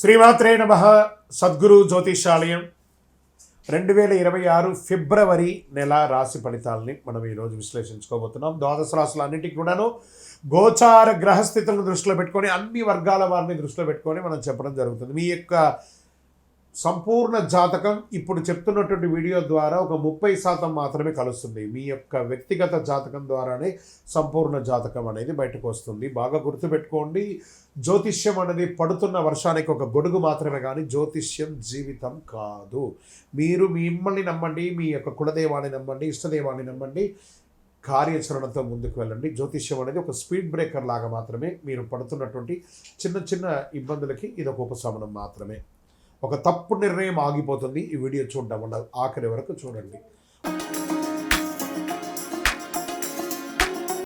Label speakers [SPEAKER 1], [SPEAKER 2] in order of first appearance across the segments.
[SPEAKER 1] శ్రీమాత్రే నమః. సద్గురు జ్యోతిషాలయం 2026 ఫిబ్రవరి నెల రాశి ఫలితాలని మనం ఈరోజు విశ్లేషించుకోబోతున్నాం. ద్వాదశ రాశులన్నింటికి కూడాను గోచార గ్రహస్థితులను దృష్టిలో పెట్టుకొని అన్ని వర్గాల వారిని దృష్టిలో పెట్టుకొని మనం చెప్పడం జరుగుతుంది. మీ యొక్క సంపూర్ణ జాతకం ఇప్పుడు చెప్తున్నటువంటి వీడియో ద్వారా ఒక 30% మాత్రమే కలుస్తుంది. మీ యొక్క వ్యక్తిగత జాతకం ద్వారానే సంపూర్ణ జాతకం అనేది బయటకు వస్తుంది. బాగా గుర్తుపెట్టుకోండి, జ్యోతిష్యం అనేది పడుతున్న వర్షానికి ఒక గొడుగు మాత్రమే, కానీ జ్యోతిష్యం జీవితం కాదు. మీరు మిమ్మల్ని నమ్మండి, మీ యొక్క కులదేవాన్ని నమ్మండి, ఇష్టదేవాన్ని నమ్మండి, కార్యాచరణతో ముందుకు వెళ్ళండి. జ్యోతిష్యం అనేది ఒక స్పీడ్ బ్రేకర్ లాగా మాత్రమే. మీరు పడుతున్నటువంటి చిన్న చిన్న ఇబ్బందులకి ఇది ఒక ఉపశమనం మాత్రమే. ఒక తప్పు నిర్ణయం ఆగిపోతుంది. ఈ వీడియో చూడడం వల్ల ఆఖరి వరకు చూడండి.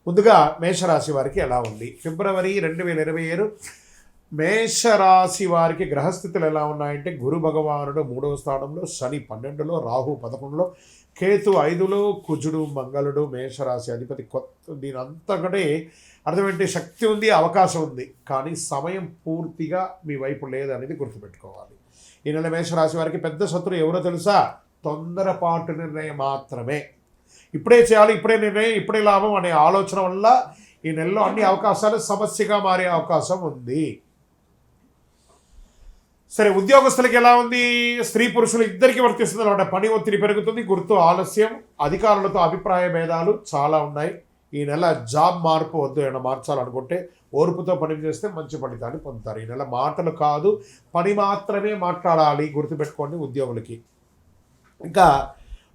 [SPEAKER 1] ముందుగా మేషరాశి వారికి ఎలా ఉంది? ఫిబ్రవరి 2027 మేషరాశి వారికి గ్రహస్థితులు ఎలా ఉన్నాయంటే, గురు భగవానుడు 3వ స్థానంలో, శని 12లో, రాహు 11లో, కేతు 5లో, కుజుడు మంగళుడు మేషరాశి అధిపతి. దీని అంతకంటే అర్థమేంటి, శక్తి ఉంది, అవకాశం ఉంది, కానీ సమయం పూర్తిగా మీ వైపు లేదనేది గుర్తుపెట్టుకోవాలి. ఈ నెల మేషరాశి వారికి పెద్ద శత్రువు ఎవరో తెలుసా? తొందరపాటు నిర్ణయం మాత్రమే. ఇప్పుడే చేయాలి, ఇప్పుడే నిర్ణయం, ఇప్పుడే లాభం అనే ఆలోచన వల్ల ఈ నెలలో అన్ని అవకాశాలు సమస్యగా మారే అవకాశం ఉంది. సరే, ఉద్యోగస్తులకి ఎలా ఉంది? స్త్రీ పురుషులు ఇద్దరికి వర్తిస్తుంది అనమాట. పని ఒత్తిడి పెరుగుతుంది, గుర్తు ఆలస్యం, అధికారులతో అభిప్రాయ భేదాలు చాలా ఉన్నాయి. ఈ నెల జాబ్ మార్పు వద్దు, ఏమైనా మార్చాలనుకుంటే ఓర్పుతో పని చేస్తే మంచి ఫలితాన్ని పొందుతారు. ఈ నెల మాటలు కాదు, పని మాత్రమే మాట్లాడాలి, గుర్తుపెట్టుకోండి ఉద్యోగులకి. ఇంకా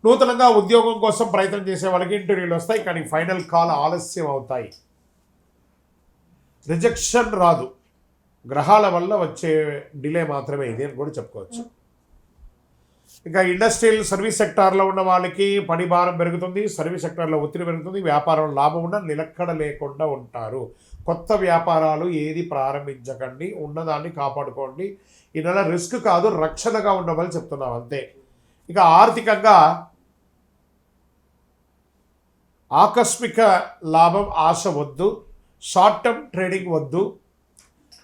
[SPEAKER 1] నూతనంగా ఉద్యోగం కోసం ప్రయత్నం చేసే వాళ్ళకి ఇంటర్వ్యూలు వస్తాయి, కానీ ఫైనల్ కాల్ ఆలస్యం అవుతాయి. రిజెక్షన్ రాదు, గ్రహాల వల్ల వచ్చే డిలే మాత్రమే ఇది అని కూడా చెప్పుకోవచ్చు. ఇంకా ఇండస్ట్రియల్ సర్వీస్ సెక్టార్లో ఉన్న వాళ్ళకి పని భారం పెరుగుతుంది, సర్వీస్ సెక్టార్లో ఒత్తిడి పెరుగుతుంది, వ్యాపారం లాభం ఉన్న నిలకడ లేకుండా ఉంటారు. కొత్త వ్యాపారాలు ఏది ప్రారంభించకండి, ఉన్నదాన్ని కాపాడుకోండి. ఈ నెల రిస్క్ కాదు, రక్షణగా ఉండమని చెప్తున్నాం అంతే. ఇక ఆర్థికంగా ఆకస్మిక లాభం ఆశ వద్దు, షార్ట్ టర్మ్ ట్రేడింగ్ వద్దు,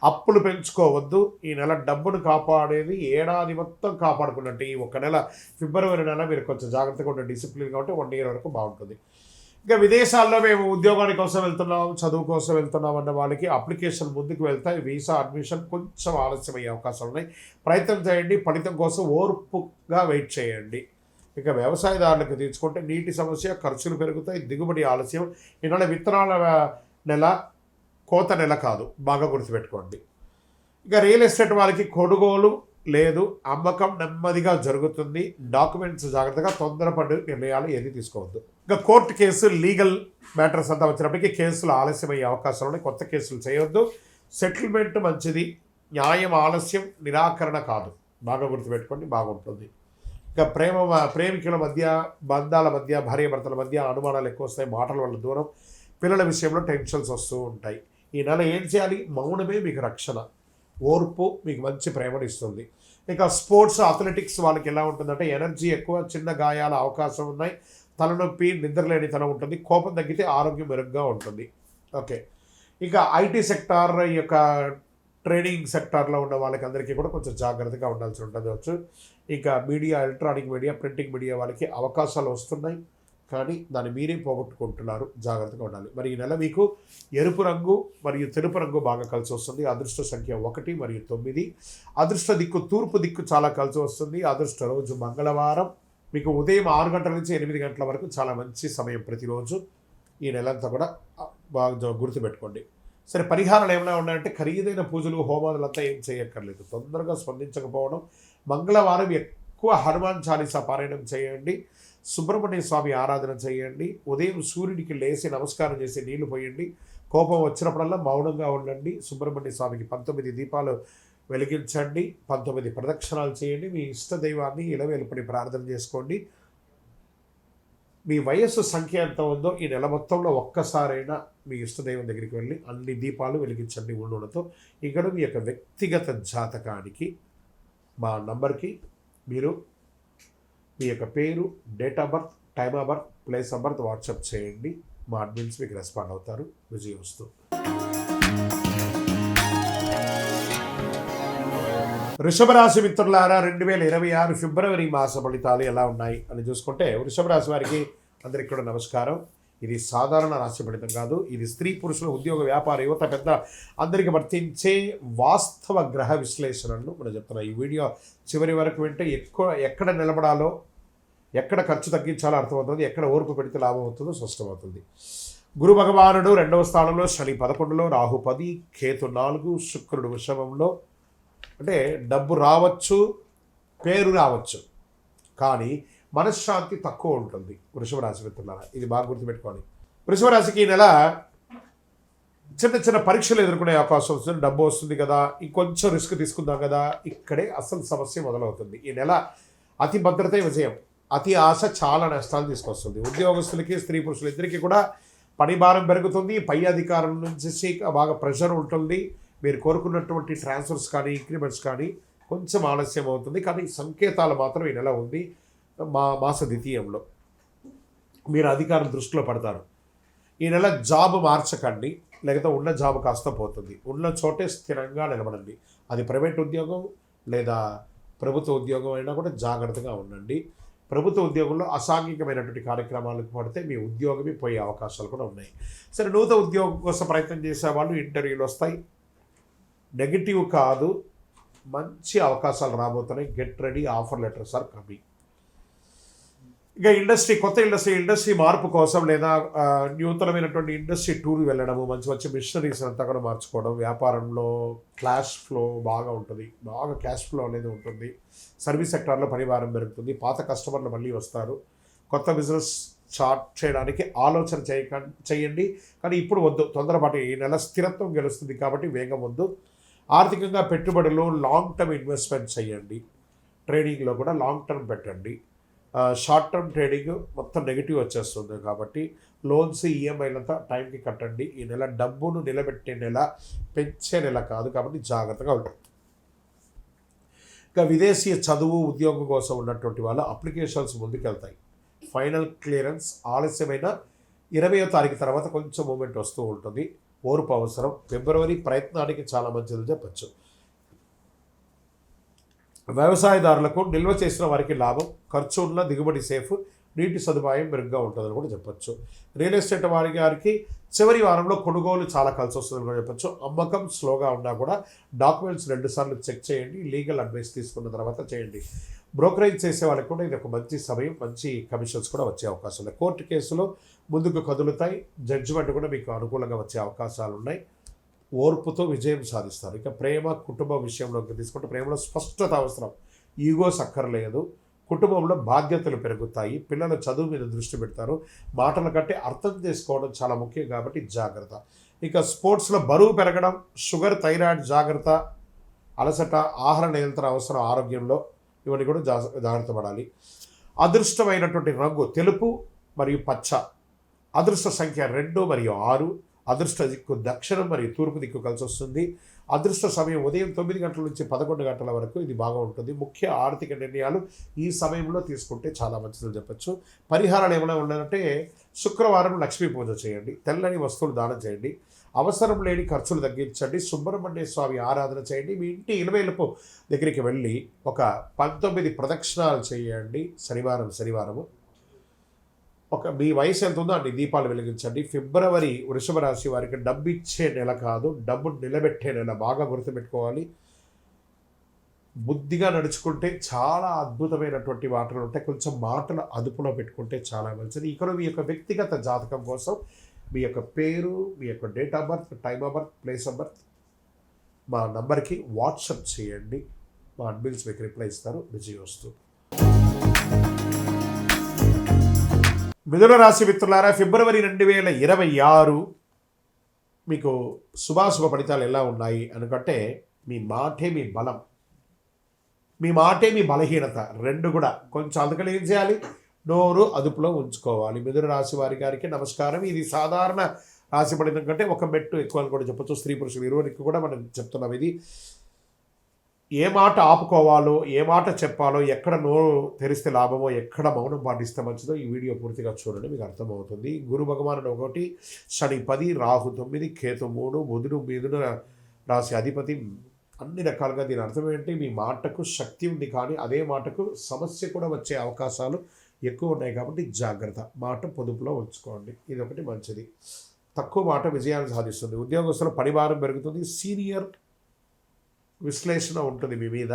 [SPEAKER 1] అప్పులు పెంచుకోవద్దు. ఈ నెల డబ్బును కాపాడేది ఏడాది మొత్తం కాపాడుకున్నట్టు. ఈ ఒక నెల ఫిబ్రవరి నెల మీరు కొంచెం జాగ్రత్తగా ఉండే డిసిప్లిన్ కాబట్టి 1 year వరకు బాగుంటుంది. ఇంకా విదేశాల్లో మేము ఉద్యోగాని కోసం వెళ్తున్నాం, చదువు కోసం వెళ్తున్నాం అన్న వాళ్ళకి అప్లికేషన్ ముందుకు వెళ్తాయి. వీసా అడ్మిషన్ కొంచెం ఆలస్యం అయ్యే అవకాశాలు ఉన్నాయి. ప్రయత్నం చేయండి, ఫలితం కోసం ఓర్పుగా వెయిట్ చేయండి. ఇక వ్యవసాయదారులకు తీసుకుంటే నీటి సమస్య, ఖర్చులు పెరుగుతాయి, దిగుబడి ఆలస్యం. ఈ నెల విత్తనాల నెల, కోత నెల కాదు, బాగా గుర్తుపెట్టుకోండి. ఇక రియల్ ఎస్టేట్ వాళ్ళకి కొనుగోలు లేదు, అమ్మకం నెమ్మదిగా జరుగుతుంది. డాక్యుమెంట్స్ జాగ్రత్తగా, తొందరపడి నిర్ణయాలు ఏది తీసుకోవద్దు. ఇంకా కోర్టు కేసు, లీగల్ మ్యాటర్స్ అంతా వచ్చినప్పటికీ కేసులు ఆలస్యమయ్యే అవకాశాలు ఉన్నాయి. కొత్త కేసులు చేయొద్దు. సెటిల్మెంట్ మంచిది, న్యాయం ఆలస్యం, నిరాకరణ కాదు. బాగా గుర్తుపెట్టుకోండి, బాగుంటుంది. ఇంకా ప్రేమికుల మధ్య, బంధాల మధ్య, భార్యాభర్తల మధ్య అనుమానాలు ఎక్కువ వస్తాయి, మాటల వల్ల దూరం, పిల్లల విషయంలో టెన్షన్స్ వస్తూ ఉంటాయి. ఈ నెల ఏం చేయాలి? మౌనమే మీకు రక్షణ, ఓర్పు మీకు మంచి ప్రేమను ఇస్తుంది. ఇక స్పోర్ట్స్, అథ్లెటిక్స్ వాళ్ళకి ఎలా ఉంటుందంటే ఎనర్జీ ఎక్కువ, చిన్న గాయాల అవకాశం ఉన్నాయి, తలనొప్పి, నిద్రలేనితనం ఉంటుంది, కోపం తగ్గితే ఆరోగ్యం మెరుగ్గా ఉంటుంది. ఓకే, ఇక ఐటీ సెక్టార్, ఈ యొక్క ట్రేడింగ్ సెక్టార్లో ఉన్న వాళ్ళకి అందరికీ కూడా కొంచెం జాగ్రత్తగా ఉండాల్సి ఉండవచ్చు. ఇంకా media, electronic media, printing media వాళ్ళకి అవకాశాలు వస్తున్నాయి, కానీ దాన్ని మీరే పోగొట్టుకుంటున్నారు, జాగ్రత్తగా ఉండాలి. మరి ఈ నెల మీకు ఎరుపు రంగు మరియు తెలుపు రంగు బాగా కలిసి వస్తుంది. అదృష్ట సంఖ్య 1 మరియు 9. అదృష్ట దిక్కు తూర్పు దిక్కు చాలా కలిసి వస్తుంది. అదృష్ట రోజు మంగళవారం. మీకు ఉదయం 6 గంటల నుంచి 8 గంటల వరకు చాలా మంచి సమయం ప్రతిరోజు. ఈ నెలంతా కూడా బాగా గుర్తుపెట్టుకోండి. సరే, పరిహారాలు ఏమైనా ఉన్నాయంటే ఖరీదైన పూజలు, హోమాదులంతా ఏం చేయక్కర్లేదు. తొందరగా స్పందించకపోవడం, మంగళవారం ఎక్కువ హనుమాన్ చాలీసా పారాయణం చేయండి, సుబ్రహ్మణ్య స్వామి ఆరాధన చేయండి, ఉదయం సూర్యుడికి లేచి నమస్కారం చేసి నీళ్లు పోయండి, కోపం వచ్చినప్పుడల్లా మౌనంగా ఉండండి, సుబ్రహ్మణ్య స్వామికి 19 దీపాలు వెలిగించండి, 19 ప్రదక్షిణాలు చేయండి, మీ ఇష్టదైవాన్ని ఇలవేలుపడి ప్రార్థన చేసుకోండి. మీ వయస్సు సంఖ్య ఎంత ఉందో ఈ నెల మొత్తంలో ఒక్కసారైనా మీ ఇష్టదైవం దగ్గరికి వెళ్ళి అన్ని దీపాలు వెలిగించండి నూనెతో. ఇక్కడ మీ యొక్క వ్యక్తిగత జాతకానికి మా నంబర్కి మీరు మీ యొక్క పేరు, date of birth, time of birth, place of birth WhatsApp చేయండి. మా అడ్మిన్స్ మీకు రెస్పాండ్ అవుతారు. విజయవస్తు. వృషభ రాశి మిత్రులారా 2026 ఫిబ్రవరి మాస ఫలితాలు ఎలా ఉన్నాయి అని చూసుకుంటే వృషభ రాశి వారికి అందరికీ కూడా నమస్కారం. ఇది సాధారణ రాశి ఫలితం కాదు. ఇది స్త్రీ పురుషుల ఉద్యోగ వ్యాపార యువత పెద్ద అందరికీ వర్తించే వాస్తవ గ్రహ విశ్లేషణను మనం చెప్తున్నాం. ఈ వీడియో చివరి వరకు వింటే ఎక్కడ నిలబడాలో, ఎక్కడ ఖర్చు తగ్గించాలో అర్థమవుతుంది, ఎక్కడ ఓర్పు పెడితే లాభం అవుతుందో స్పష్టమవుతుంది. గురు భగవానుడు 2వ స్థానంలో, శని 11లో, రాహు 10, కేతు 4, శుక్రుడు వృషభంలో. అంటే డబ్బు రావచ్చు, పేరు రావచ్చు, కానీ మనశ్శాంతి తక్కువ ఉంటుంది వృషభ రాశి మిత్రులారా. ఇది బాగా గుర్తుపెట్టుకోవాలి. వృషభ రాశికి ఈ నెల చిన్న చిన్న పరీక్షలు ఎదుర్కొనే అవకాశం వస్తుంది. డబ్బు వస్తుంది కదా, ఇంకొంచెం రిస్క్ తీసుకుందాం కదా, ఇక్కడే అసలు సమస్య మొదలవుతుంది. ఈ నెల అతి భద్రతే విజయం, అతి ఆశ చాలా నష్టాలు తీసుకొస్తుంది. ఉద్యోగస్తులకి, స్త్రీ పురుషులు ఇద్దరికీ కూడా పని భారం పెరుగుతుంది. పై అధికారుల నుంచి బాగా ప్రెషర్ ఉంటుంది. మీరు కోరుకున్నటువంటి ట్రాన్స్ఫర్స్ కానీ, ఇంక్రిమెంట్స్ కానీ కొంచెం ఆలస్యం అవుతుంది. కానీ సంకేతాలు మాత్రం ఈ నెల ఉంది. మాస ద్వితీయంలో మీరు అధికారం దృష్టిలో పడతారు. ఈ నెల జాబ్ మార్చకండి, లేకపోతే ఉన్న జాబ్ కాస్త పోతుంది. ఉన్న చోటే స్థిరంగా నిలబడండి. అది ప్రైవేట్ ఉద్యోగం లేదా ప్రభుత్వ ఉద్యోగం అయినా కూడా జాగ్రత్తగా ఉండండి. ప్రభుత్వ ఉద్యోగంలో అసాంఘికమైనటువంటి కార్యక్రమాలకు పడితే మీ ఉద్యోగమే పోయే అవకాశాలు కూడా ఉన్నాయి. సరే, నూతన ఉద్యోగం కోసం ప్రయత్నం చేసేవాళ్ళు ఇంటర్వ్యూలు వస్తాయి. నెగిటివ్ కాదు, మంచి అవకాశాలు రాబోతున్నాయి. Get ready, offer letters are coming. ఇక కొత్త ఇండస్ట్రీ మార్పు కోసం లేదా నూతనమైనటువంటి ఇండస్ట్రీ టూర్ వెళ్ళడము, మంచి మిషనరీస్ అంతా కూడా మార్చుకోవడం, వ్యాపారంలో క్యాష్ ఫ్లో బాగా ఉంటుంది, బాగా క్యాష్ ఫ్లో అనేది ఉంటుంది. సర్వీస్ సెక్టార్లో పరివారం పెరుగుతుంది. పాత కస్టమర్లు మళ్ళీ వస్తారు. కొత్త బిజినెస్ స్టార్ట్ చేయడానికి ఆలోచన చేయండి, కానీ ఇప్పుడు వద్దు, తొందరపాటు. ఈ నెల స్థిరత్వం గెలుస్తుంది కాబట్టి వేగం వద్దు. ఆర్థికంగా పెట్టుబడులు, లాంగ్ టర్మ్ ఇన్వెస్ట్మెంట్ చేయండి. ట్రేడింగ్లో కూడా లాంగ్ టర్మ్ పెట్టండి. షార్ట్ టర్మ్ ట్రేడింగ్ మొత్తం నెగిటివ్ వచ్చేస్తుంది కాబట్టి లోన్స్, ఈఎంఐలంతా టైంకి కట్టండి. ఈ నెల డబ్బును నిలబెట్టే నెల, పెంచే నెల కాదు కాబట్టి జాగ్రత్తగా ఉంటుంది. ఇంకా విదేశీ చదువు, ఉద్యోగం కోసం ఉన్నటువంటి వాళ్ళ అప్లికేషన్స్ ముందుకెళ్తాయి. ఫైనల్ క్లియరెన్స్ ఆలస్యమైన 20వ తారీఖు తర్వాత కొంచెం మూమెంట్ వస్తూ ఉంటుంది. ఓర్పు అవసరం. ఫిబ్రవరి ప్రయత్నానికి చాలా మంచిది చెప్పచ్చు. వ్యవసాయదారులకు నిల్వ చేసిన వారికి లాభం, ఖర్చు ఉన్న దిగుబడి సేఫ్, నీటి సదుపాయం మెరుగ్గా ఉంటుందని కూడా చెప్పచ్చు. రియల్ ఎస్టేట్ గారికి చివరి వారంలో కొనుగోలు చాలా కలిసి వస్తుందని కూడా చెప్పచ్చు. అమ్మకం స్లోగా ఉన్నా కూడా డాక్యుమెంట్స్ 2 సార్లు చెక్ చేయండి. లీగల్ అడ్వైస్ తీసుకున్న తర్వాత చేయండి. బ్రోకరేజ్ చేసే వాళ్ళకి కూడా ఇది ఒక మంచి సమయం, మంచి కమిషన్స్ కూడా వచ్చే అవకాశం ఉన్నాయి. కోర్టు కేసులు ముందుకు కదులుతాయి. జడ్జిమెంట్ కూడా మీకు అనుకూలంగా వచ్చే అవకాశాలు ఉన్నాయి. ఓర్పుతో విజయం సాధిస్తారు. ఇక ప్రేమ, కుటుంబ విషయంలోకి తీసుకుంటే ప్రేమలో స్పష్టత అవసరం, ఈగోస్ అక్కర్లేదు. కుటుంబంలో బాధ్యతలు పెరుగుతాయి. పిల్లల చదువు మీద దృష్టి పెడతారు. మాటల కంటే అర్థం చేసుకోవడం చాలా ముఖ్యం కాబట్టి జాగ్రత్త. ఇక స్పోర్ట్స్లో బరువు పెరగడం, షుగర్, థైరాయిడ్ జాగ్రత్త, అలసట, ఆహార నియంత్రణ అవసరం ఆరోగ్యంలో. ఇవన్నీ కూడా జాగ్రత్త పడాలి. అదృష్టమైనటువంటి రంగు తెలుపు మరియు పచ్చ. అదృష్ట సంఖ్య 2 మరియు 6. అదృష్ట దిక్కు దక్షిణం మరియు తూర్పు దిక్కు కలిసి వస్తుంది. అదృష్ట సమయం ఉదయం 9 గంటల నుంచి 11 గంటల వరకు ఇది బాగా ఉంటుంది. ముఖ్య ఆర్థిక నిర్ణయాలు ఈ సమయంలో తీసుకుంటే చాలా మంచిదని చెప్పచ్చు. పరిహారాలు ఏమైనా ఉన్నాయంటే శుక్రవారం లక్ష్మీ పూజ చేయండి. తెల్లని వస్తువులు దానం చేయండి. అవసరం లేని ఖర్చులు తగ్గించండి. సుబ్రహ్మణ్య స్వామి ఆరాధన చేయండి. మీ ఇంటి ఇలవేలుపు దగ్గరికి వెళ్ళి ఒక 19 ప్రదక్షిణాలు చేయండి. శనివారము మీ వయసు ఎంత ఉందో అన్ని దీపాలు వెలిగించండి. ఫిబ్రవరి వృషభ రాశి వారికి డబ్బు ఇచ్చే నెల కాదు, డబ్బు నిలబెట్టే నెల. బాగా గుర్తుపెట్టుకోవాలి. బుద్ధిగా నడుచుకుంటే చాలా అద్భుతమైనటువంటి మాటలు ఉంటాయి. కొంచెం మాటలు అదుపులో పెట్టుకుంటే చాలా మంచిది. ఇక్కడ మీ యొక్క వ్యక్తిగత జాతకం కోసం మీ యొక్క పేరు, మీ యొక్క date of birth, time of birth, place of birth మా నంబర్కి వాట్సాప్ చేయండి. మా అడ్మిన్స్ మీకు రిప్లై ఇస్తారు. విజయోస్తు. మిథున రాశి మిత్రులారా, ఫిబ్రవరి 2026 మీకు శుభాశుభ ఫలితాలు ఎలా ఉన్నాయి అనుకుంటే మీ మాటే మీ బలం, మీ మాటే మీ బలహీనత, 2 కూడా కొంచెం. అందుకని ఏం చేయాలి? నోరు అదుపులో ఉంచుకోవాలి. మిథున రాశి గారికి నమస్కారం. ఇది సాధారణ రాశి ఫలితం కంటే ఒక మెట్టు ఎక్కువ అని కూడా చెప్పచ్చు. స్త్రీ పురుషులు ఇరువురికి కూడా మనం చెప్తున్నాం. ఇది ఏ మాట ఆపుకోవాలో, ఏ మాట చెప్పాలో, ఎక్కడ నోరు తెరిస్తే లాభమో, ఎక్కడ మౌనం పాటిస్తే మంచిదో ఈ వీడియో పూర్తిగా చూడండి, మీకు అర్థమవుతుంది. గురు భగవానుడు 1, శని 10, రాహు 9, కేతు 3, బుధుడు మిథున రాశి అధిపతి అన్ని రకాలుగా దీని అర్థం ఏంటి, మీ మాటకు శక్తి ఉంది కానీ అదే మాటకు సమస్య కూడా వచ్చే అవకాశాలు ఎక్కువ ఉన్నాయి కాబట్టి జాగ్రత్త. మాట పొదుపులో ఉంచుకోండి, ఇది ఒకటి మంచిది. తక్కువ మాట విజయాన్ని సాధిస్తుంది. ఉద్యోగస్తుల పనిభారం పెరుగుతుంది. సీనియర్ విశ్లేషణ ఉంటుంది మీ మీద.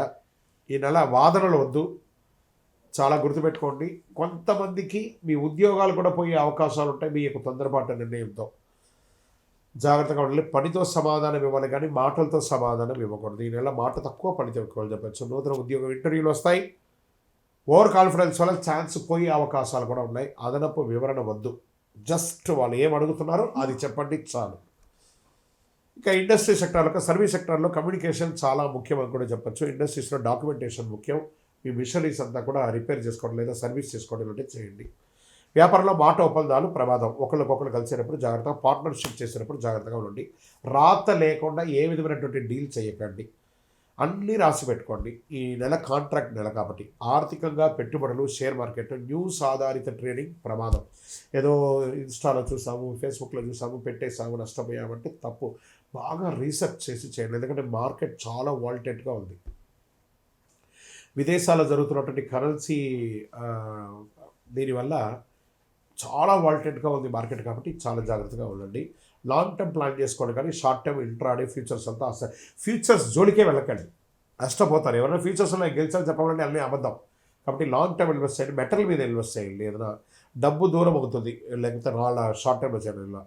[SPEAKER 1] ఈ నెల వాదనలు వద్దు, చాలా గుర్తుపెట్టుకోండి. కొంతమందికి మీ ఉద్యోగాలు కూడా పోయే అవకాశాలు ఉంటాయి మీ యొక్క తొందరపాటు నిర్ణయంతో. జాగ్రత్తగా ఉండాలి. పనితో సమాధానం ఇవ్వాలి కానీ మాటలతో సమాధానం ఇవ్వకూడదు. ఈ నెల మాట తక్కువ, పనితో ఎక్కువ చెప్పచ్చు. నూతన ఉద్యోగం ఇంటర్వ్యూలు వస్తాయి. ఓవర్ కాన్ఫిడెన్స్ వల్ల ఛాన్స్ పోయే అవకాశాలు కూడా ఉన్నాయి. అదనపు వివరణ వద్దు, జస్ట్ వాళ్ళు ఏం అడుగుతున్నారో అది చెప్పండి చాలు. ఇక ఇండస్ట్రీ సెక్టార్లో, సర్వీస్ సెక్టార్లో కమ్యూనికేషన్ చాలా ముఖ్యం అని కూడా చెప్పచ్చు. ఇండస్ట్రీస్లో డాక్యుమెంటేషన్ ముఖ్యం. మీ మిషనరీస్ అంతా కూడా రిపేర్ చేసుకోవడం లేదా సర్వీస్ చేసుకోవడం అంటే చేయండి. వ్యాపారంలో మాట ఒప్పందాలు ప్రమాదం. ఒకరికొకరు కలిసేటప్పుడు జాగ్రత్త, పార్ట్నర్షిప్ చేసేటప్పుడు జాగ్రత్తగా ఉండండి. రాత లేకుండా ఏ విధమైనటువంటి డీల్ చేయకండి, అన్నీ రాసి పెట్టుకోండి. ఈ నెల కాంట్రాక్ట్ నెల కాబట్టి ఆర్థికంగా పెట్టుబడులు, షేర్ మార్కెట్, న్యూస్ ఆధారిత ట్రేడింగ్ ప్రమాదం. ఏదో ఇన్స్టాలో చూసాము, ఫేస్బుక్లో చూసాము, పెట్టేసాము, నష్టపోయామంటే తప్పు. బాగా రీసెర్చ్ చేసి చేయండి, ఎందుకంటే మార్కెట్ చాలా వాల్టెట్గా ఉంది. విదేశాల్లో జరుగుతున్నటువంటి కరెన్సీ దీనివల్ల చాలా వాల్టెట్గా ఉంది మార్కెట్ కాబట్టి చాలా జాగ్రత్తగా ఉండండి. లాంగ్ టర్మ్ ప్లాన్ చేసుకోండి కానీ షార్ట్ టర్మ్ ఇంట్రాడే ఫ్యూచర్స్ అంతా అసలు ఫ్యూచర్స్ జోలికే వెళ్ళకండి, నష్టపోతారు. ఎవరైనా ఫ్యూచర్స్లో గెలిచాలని చెప్పాలంటే అన్నీ అబద్ధం. కాబట్టి లాంగ్ టర్మ్ ఇన్వెస్ట్ చేయండి, మెటల్ మీద ఇన్వెస్ట్ చేయండి. ఏదైనా డబ్బు దూరం అవుతుంది, లేకపోతే వాళ్ళ షార్ట్ టర్మ్లో చేయడం ఇలా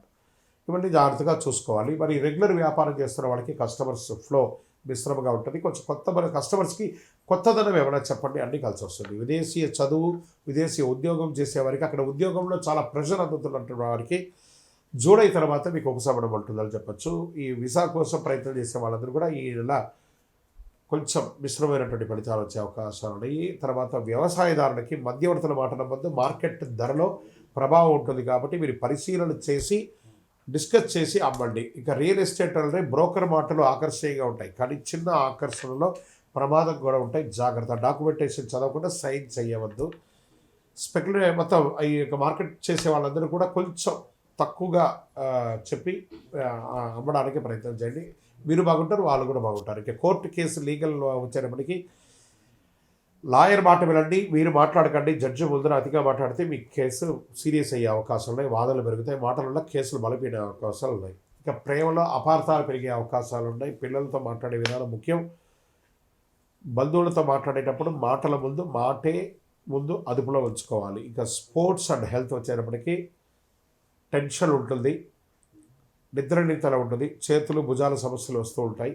[SPEAKER 1] ఇవన్నీ జాగ్రత్తగా చూసుకోవాలి. మరి రెగ్యులర్ వ్యాపారం చేస్తున్న వాళ్ళకి కస్టమర్స్ ఫ్లో మిశ్రమంగా ఉంటుంది. కొంచెం మన కస్టమర్స్కి కొత్తదనం ఏమైనా చెప్పండి, అన్నీ కలిసి వస్తుంది. విదేశీయ చదువు, విదేశీ ఉద్యోగం చేసేవారికి, అక్కడ ఉద్యోగంలో చాలా ప్రెషర్ అందుతున్నటువంటి వారికి జూలై తర్వాత మీకు ఉపశమనం ఉంటుందని చెప్పచ్చు. ఈ వీసా కోసం ప్రయత్నం చేసే వాళ్ళందరూ కూడా ఈ నెల కొంచెం మిశ్రమైనటువంటి ఫలితాలు వచ్చే అవకాశాలు ఉన్నాయి. తర్వాత వ్యవసాయదారులకి మధ్యవర్తుల మాట నమ్మద్దు, మార్కెట్ ధరలో ప్రభావం ఉంటుంది కాబట్టి మీరు పరిశీలన చేసి డిస్కస్ చేసి అమ్మండి. ఇక రియల్ ఎస్టేట్ అంటే బ్రోకర్ మాటలు ఆకర్షణీయంగా ఉంటాయి కానీ చిన్న ఆకర్షణలో ప్రమాదం కూడా ఉంటాయి, జాగ్రత్త. డాక్యుమెంటేషన్ చదవకుండా సైన్ చేయవద్దు. మొత్తం ఈ యొక్క మార్కెట్ చేసే వాళ్ళందరూ కూడా కొంచెం తక్కువగా చెప్పి అమ్మడానికి ప్రయత్నం చేయండి. మీరు బాగుంటారు, వాళ్ళు కూడా బాగుంటారు. ఇక కోర్టు కేసు లీగల్ వచ్చేటప్పటికి లాయర్ మాట వినండి, మీరు మాట్లాడకండి. జడ్జి ముందర అతిగా మాట్లాడితే మీ కేసు సీరియస్ అయ్యే అవకాశాలు ఉన్నాయి, వాదనలు పెరుగుతాయి, మాటల వల్ల కేసులు బలపడే అవకాశాలు ఉన్నాయి. ఇక ప్రేమలో అపార్థాలు పెరిగే అవకాశాలు ఉన్నాయి. పిల్లలతో మాట్లాడే విధానం ముఖ్యం. బంధువులతో మాట్లాడేటప్పుడు మాటల ముందు అదుపులో ఉంచుకోవాలి. ఇక స్పోర్ట్స్ అండ్ హెల్త్ వచ్చేటప్పటికి టెన్షన్ ఉంటుంది, నిద్రనీతల ఉంటుంది, చేతులు భుజాల సమస్యలు వస్తూ ఉంటాయి.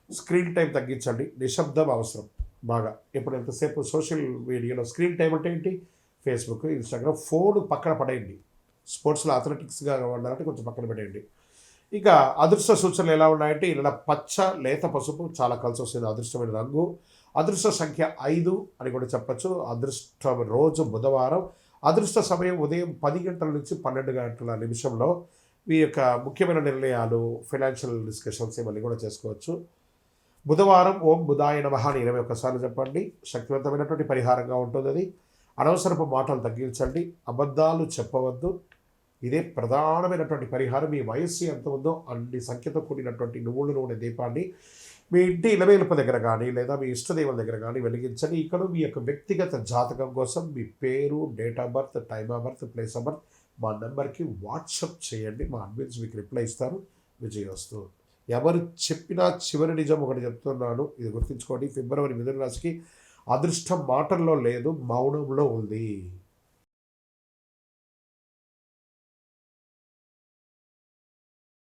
[SPEAKER 1] స్క్రీన్ టైం తగ్గించండి, నిశ్శబ్దం అవసరం బాగా. ఇప్పుడు ఎంతసేపు సోషల్ మీడియాలో స్క్రీన్ టైం అంటే ఏంటి, ఫేస్బుక్, ఇన్స్టాగ్రామ్, ఫోన్ పక్కన పడేయండి. స్పోర్ట్స్లో అథ్లెటిక్స్గా ఉండాలంటే కొంచెం పక్కన పడేయండి. ఇక అదృష్ట సూచనలు ఎలా ఉన్నాయంటే ఇలా పచ్చ, లేత పసుపు చాలా కలిసి వస్తుంది, అదృష్టమైన రంగు. అదృష్ట సంఖ్య 5 అని కూడా చెప్పచ్చు. అదృష్ట రోజు బుధవారం. అదృష్ట సమయం ఉదయం 10 గంటల నుంచి 12 గంటల నిమిషంలో. మీ యొక్క ముఖ్యమైన నిర్ణయాలు, ఫైనాన్షియల్ డిస్కషన్స్ ఇవన్నీ కూడా చేసుకోవచ్చు. బుధవారం ఓం బుధాయ నమః అని 21 సార్లు చెప్పండి. శక్తివంతమైనటువంటి పరిహారంగా ఉంటుంది అది. అనవసరపు మాటలు తగ్గించండి, అబద్ధాలు చెప్పవద్దు. ఇదే ప్రధానమైనటువంటి పరిహారం. మీ వయస్సు ఎంత ఉందో అన్ని సంఖ్యతో కూడినటువంటి నువ్వుల నూనె దీపాన్ని మీ ఇంటి ఇలవేలుపు దగ్గర కానీ లేదా మీ ఇష్టదేవుల దగ్గర కానీ వెలిగించండి. ఇక్కడ మీ యొక్క వ్యక్తిగత జాతకం కోసం మీ పేరు, date of birth, time of birth, place of birth మా నెంబర్కి వాట్సప్ చేయండి. మా అడ్మిన్స్ మీకు రిప్లై ఇస్తారు. విజయవస్తు. ఎవరు చెప్పినా చివరి నిజం ఒకటి చెప్తున్నాను, ఇది గుర్తుంచుకోండి. ఫిబ్రవరి మిథున రాశికి అదృష్టం మాటల్లో లేదు, మౌనంలో ఉంది.